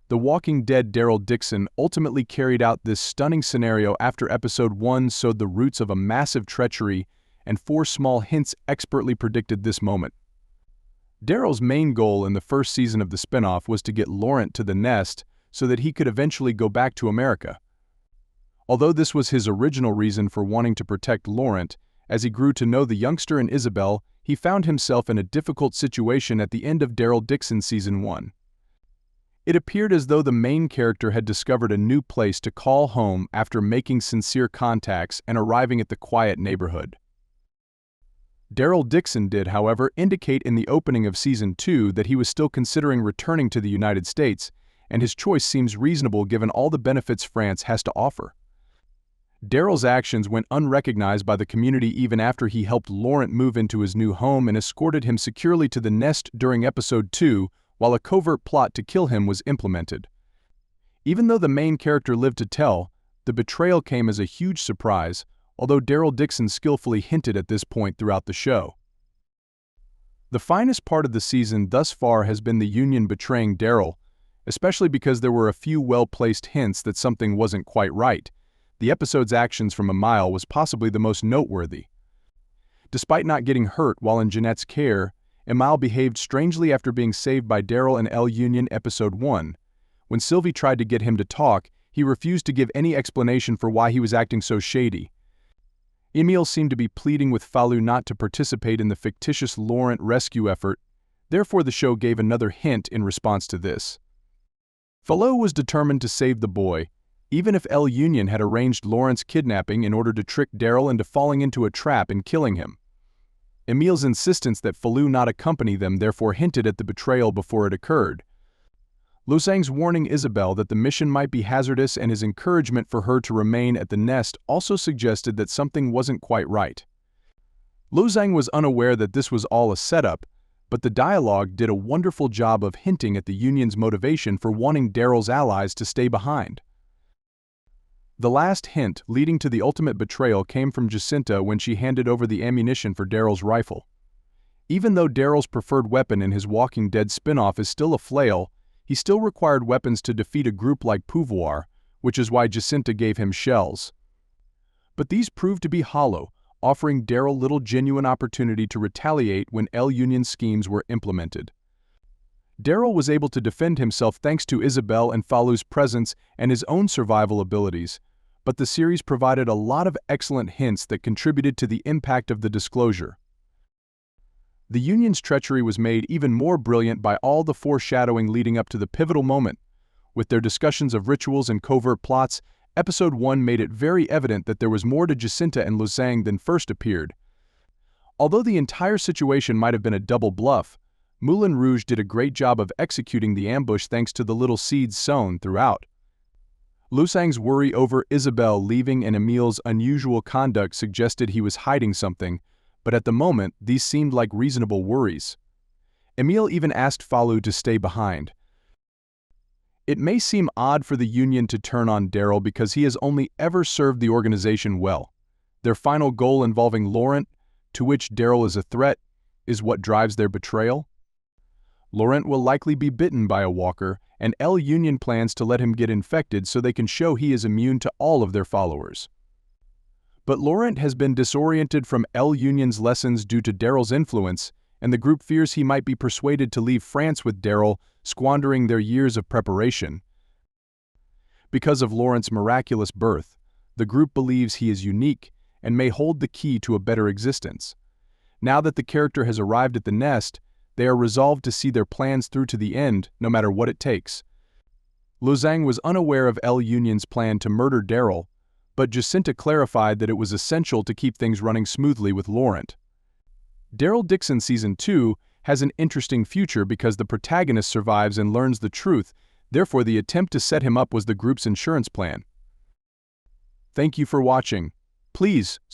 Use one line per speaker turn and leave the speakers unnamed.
The Walking Dead Daryl Dixon ultimately carried out this stunning scenario after Episode 1 sowed the roots of a massive treachery, and 4 small hints expertly predicted this moment. Daryl's main goal in the first season of the spinoff was to get Laurent to the nest so that he could eventually go back to America. Although this was his original reason for wanting to protect Laurent, as he grew to know the youngster and Isabel, he found himself in a difficult situation at the end of Daryl Dixon Season 1. It appeared as though the main character had discovered a new place to call home after making sincere contacts and arriving at the quiet neighborhood. Daryl Dixon did, however, indicate in the opening of Season 2 that he was still considering returning to the United States, and his choice seems reasonable given all the benefits France has to offer. Daryl's actions went unrecognized by the community even after he helped Laurent move into his new home and escorted him securely to the nest during Episode 2, while a covert plot to kill him was implemented. Even though the main character lived to tell, the betrayal came as a huge surprise, although Daryl Dixon skillfully hinted at this point throughout the show. The finest part of the season thus far has been the Union betraying Daryl, especially because there were a few well-placed hints that something wasn't quite right. The episode's actions from Emile was possibly the most noteworthy. Despite not getting hurt while in Jeanette's care, Emile behaved strangely after being saved by Daryl in El Union Episode 1. When Sylvie tried to get him to talk, he refused to give any explanation for why he was acting so shady. Emile seemed to be pleading with Falou not to participate in the fictitious Laurent rescue effort, therefore the show gave another hint in response to this. Falou was determined to save the boy, even if El Union had arranged Laurent's kidnapping in order to trick Daryl into falling into a trap and killing him. Emile's insistence that Falou not accompany them therefore hinted at the betrayal before it occurred. Lo Zhang's warning Isabel that the mission might be hazardous and his encouragement for her to remain at the nest also suggested that something wasn't quite right. Lo Zhang was unaware that this was all a setup, but the dialogue did a wonderful job of hinting at the Union's motivation for wanting Daryl's allies to stay behind. The last hint leading to the ultimate betrayal came from Jacinta when she handed over the ammunition for Daryl's rifle. Even though Daryl's preferred weapon in his Walking Dead spin-off is still a flail, he still required weapons to defeat a group like Pouvoir, which is why Jacinta gave him shells. But these proved to be hollow, offering Daryl little genuine opportunity to retaliate when El Union's schemes were implemented. Daryl was able to defend himself thanks to Isabel and Falou's presence and his own survival abilities, but the series provided a lot of excellent hints that contributed to the impact of the disclosure. The Union's treachery was made even more brilliant by all the foreshadowing leading up to the pivotal moment. With their discussions of rituals and covert plots, Episode 1 made it very evident that there was more to Jacinta and Lo Zhang than first appeared. Although the entire situation might have been a double bluff, Moulin Rouge did a great job of executing the ambush thanks to the little seeds sown throughout. Lo Zhang's worry over Isabel leaving and Emile's unusual conduct suggested he was hiding something, but at the moment these seemed like reasonable worries. Emile even asked Falou to stay behind. It may seem odd for the Union to turn on Daryl because he has only ever served the organization well. Their final goal involving Laurent, to which Daryl is a threat, is what drives their betrayal. Laurent will likely be bitten by a walker, and El Union plans to let him get infected so they can show he is immune to all of their followers. But Laurent has been disoriented from El Union's lessons due to Daryl's influence, and the group fears he might be persuaded to leave France with Daryl, squandering their years of preparation. Because of Laurent's miraculous birth, the group believes he is unique and may hold the key to a better existence. Now that the character has arrived at the nest, they are resolved to see their plans through to the end, no matter what it takes. Lo Zhang was unaware of El Union's plan to murder Daryl, but Jacinta clarified that it was essential to keep things running smoothly with Laurent. Daryl Dixon Season 2 has an interesting future because the protagonist survives and learns the truth, therefore the attempt to set him up was the group's insurance plan. Thank you for watching. Please